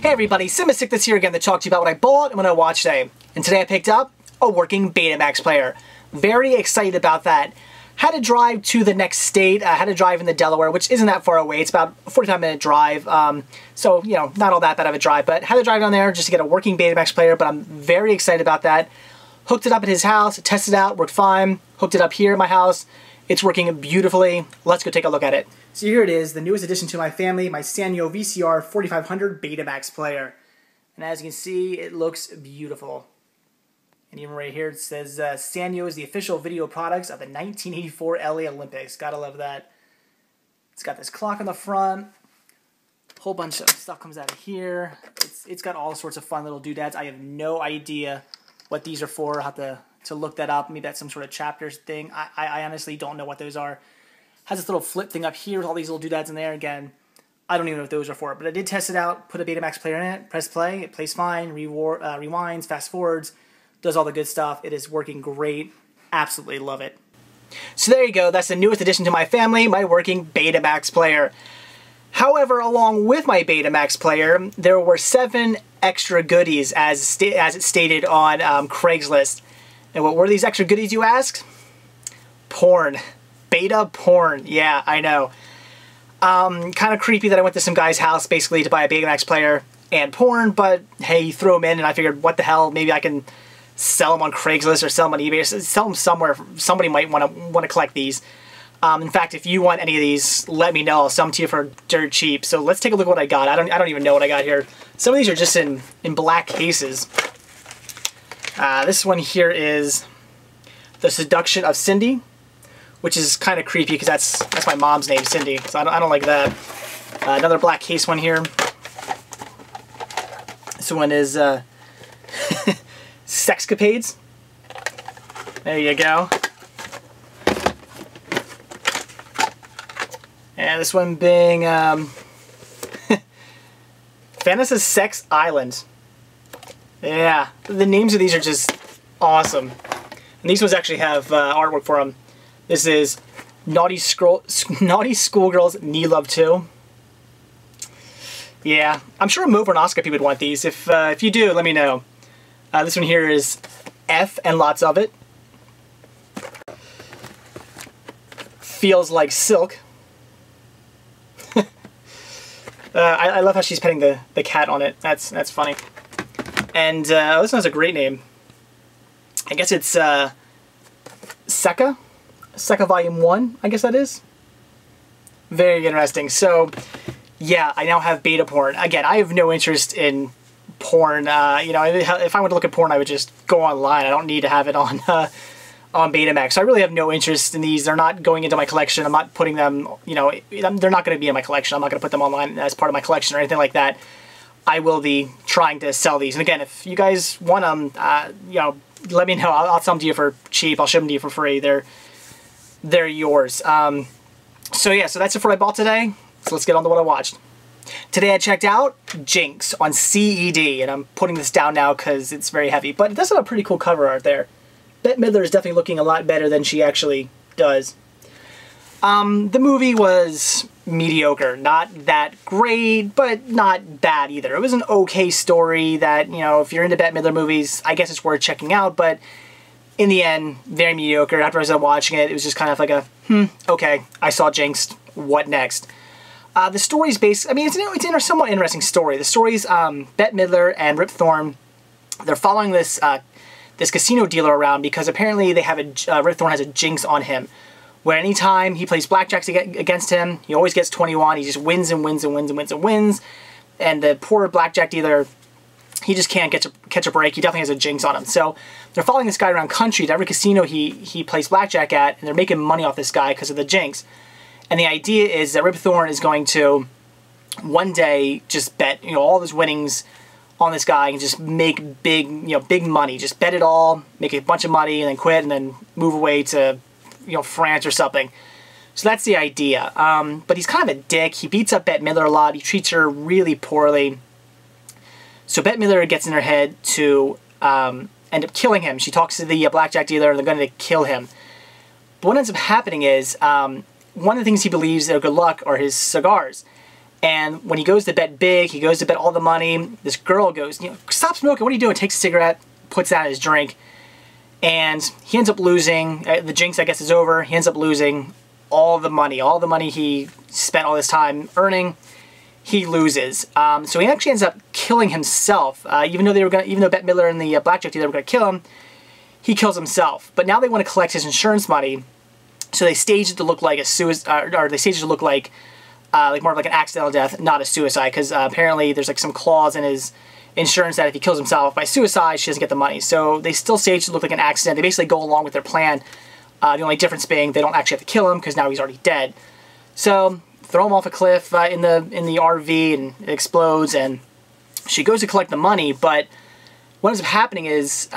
Hey everybody, Sick here again to talk to you about what I bought and what I watched today. And today I picked up a working Betamax player. Very excited about that. Had to drive to the next state. I had to drive into Delaware, which isn't that far away. It's about a 45-minute drive. So, you know, not all that bad of a drive, but had to drive down there just to get a working Betamax player, but I'm very excited about that. Hooked it up at his house, tested it out, worked fine. Hooked it up here at my house. It's working beautifully. Let's go take a look at it. So here it is, the newest addition to my family, my Sanyo VCR 4500 Betamax player. And as you can see, it looks beautiful. And even right here it says Sanyo is the official video products of the 1984 LA Olympics. Gotta love that. It's got this clock on the front. A whole bunch of stuff comes out of here. It's got all sorts of fun little doodads. I have no idea what these are for. I'll have to look that up. Maybe that's some sort of chapters thing. I honestly don't know what those are. Has this little flip thing up here with all these little doodads in there. Again, I don't even know what those are for. But I did test it out, put a Betamax player in it, press play, it plays fine, rewinds, fast forwards, does all the good stuff. It is working great. Absolutely love it. So there you go. That's the newest addition to my family, my working Betamax player. However, along with my Betamax player, there were 7 extra goodies as it stated on Craigslist. And what were these extra goodies, you ask? Porn. Beta porn. Yeah, I know. Kind of creepy that I went to some guy's house basically to buy a Betamax player and porn, but hey, throw them in and I figured, what the hell, maybe I can sell them on Craigslist or sell them on eBay, or sell them somewhere. Somebody might want to collect these. In fact, if you want any of these, let me know. I'll sell them to you for dirt cheap. So let's take a look at what I got. I don't even know what I got here. Some of these are just in black cases. This one here is The Seduction of Cindy, which is kind of creepy because that's my mom's name, Cindy. So I don't like that. Another black case one here. This one is Sexcapades. There you go. And this one being Fantasy Sex Island. Yeah, the names of these are just awesome. And these ones actually have artwork for them. This is Naughty Schoolgirls Need Love 2. Yeah, I'm sure Move and Oscar people would want these. If you do, let me know. This one here is F and Lots of It. Feels Like Silk. I love how she's petting the cat on it. That's funny. And this one has a great name. I guess it's Secca Volume 1, I guess that is. Very interesting. So, yeah, I now have beta porn. Again, I have no interest in porn. You know, if I wanted to look at porn, I would just go online. I don't need to have it on Betamax. So I really have no interest in these. They're not going into my collection. I'm not putting them, you know, they're not going to be in my collection. I'm not going to put them online as part of my collection or anything like that. I will be trying to sell these. And again, if you guys want them, you know, let me know. I'll sell them to you for cheap. I'll ship them to you for free. They're yours. So yeah, so that's it for what I bought today. So let's get on to what I watched. Today I checked out Jinxed on CED, and I'm putting this down now because it's very heavy. But it does have a pretty cool cover art there. Bette Midler is definitely looking a lot better than she actually does. The movie was mediocre. Not that great, but not bad either. It was an okay story that, you know, if you're into Bette Midler movies, I guess it's worth checking out, but in the end, very mediocre. After I was done watching it, it was just kind of like a, okay, I saw Jinxed, what next? The story's based, I mean, it's a somewhat interesting story. The story's Bette Midler and Rip Thorne. They're following this this casino dealer around because apparently they have Rip Thorne has a jinx on him, where anytime he plays blackjack against him, he always gets 21. He just wins and wins and wins and wins and wins. And the poor blackjack dealer, he just can't catch a break. He definitely has a jinx on him. So they're following this guy around country to every casino he plays blackjack at, and they're making money off this guy because of the jinx. And the idea is that Rip Thorne is going to one day just bet, you know, all of his winnings on this guy and just make big money. Just bet it all, make a bunch of money, and then quit, and then move away to, you know, France or something. So that's the idea. But he's kind of a dick. He beats up Bette Midler a lot. He treats her really poorly. So Bette Midler gets in her head to end up killing him. She talks to the blackjack dealer, and they're going to kill him. But what ends up happening is one of the things he believes that are good luck are his cigars. And when he goes to bet big, he goes to bet all the money, this girl goes, you know, stop smoking, what are you doing? Takes a cigarette, puts that in his drink, and he ends up losing. The jinx, I guess, is over. He ends up losing all the money he spent all this time earning. He loses. So he actually ends up killing himself. Even though Bette Midler and the blackjack dealer were going to kill him, he kills himself. But now they want to collect his insurance money, so they stage it to look like a suicide, or they stage it to look like more of like an accidental death, not a suicide, because apparently there's like some clause in his insurance that if he kills himself by suicide, she doesn't get the money. So they still stage it to look like an accident. They basically go along with their plan. The only difference being they don't actually have to kill him because now he's already dead. So throw him off a cliff in the RV, and it explodes, and she goes to collect the money, but what ends up happening is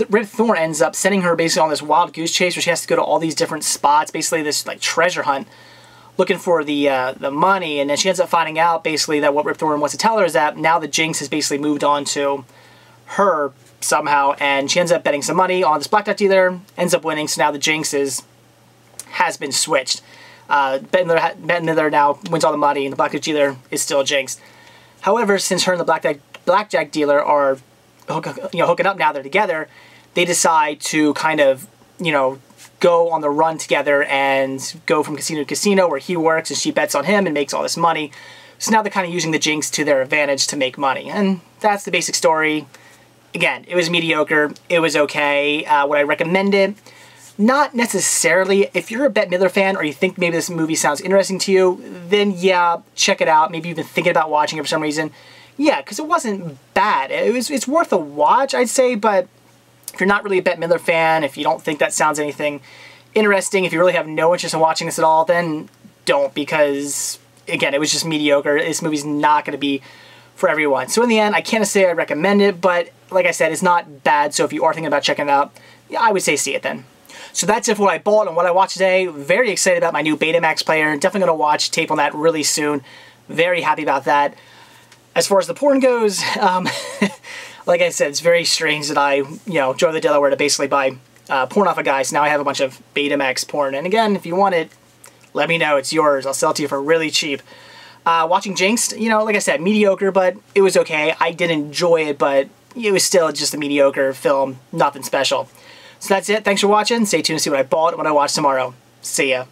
Rip Thorn ends up sending her basically on this wild goose chase where she has to go to all these different spots, basically this like treasure hunt, looking for the money. And then she ends up finding out basically that what Rip Thorn wants to tell her is that now the jinx has basically moved on to her somehow, and she ends up betting some money on this blackjack dealer, ends up winning, so now the jinx has been switched. Bette Midler now wins all the money, and the blackjack dealer is still jinxed. However, since her and the blackjack dealer are hooking up now, they're together, they decide to kind of, you know, go on the run together and go from casino to casino where he works and she bets on him and makes all this money. So now they're kind of using the jinx to their advantage to make money. And that's the basic story. Again, it was mediocre. It was okay. Would I recommend it? Not necessarily. If you're a Bette Midler fan or you think maybe this movie sounds interesting to you, then yeah, check it out. Maybe you've been thinking about watching it for some reason. Yeah, because it wasn't bad. It's worth a watch, I'd say, but if you're not really a Bette Midler fan, if you don't think that sounds anything interesting, if you really have no interest in watching this at all, then don't, because, again, it was just mediocre. This movie's not going to be for everyone. So in the end, I can't say I recommend it, but like I said, it's not bad, so if you are thinking about checking it out, yeah, I would say see it then. So that's it for what I bought and what I watched today. Very excited about my new Betamax player. Definitely going to watch tape on that really soon. Very happy about that. As far as the porn goes, like I said, it's very strange that I, drove to Delaware to basically buy porn off of guys. Now I have a bunch of Betamax porn. And again, if you want it, let me know. It's yours. I'll sell it to you for really cheap. Watching Jinxed, like I said, mediocre, but it was okay. I did enjoy it, but it was still just a mediocre film. Nothing special. So that's it. Thanks for watching. Stay tuned to see what I bought and what I watch tomorrow. See ya.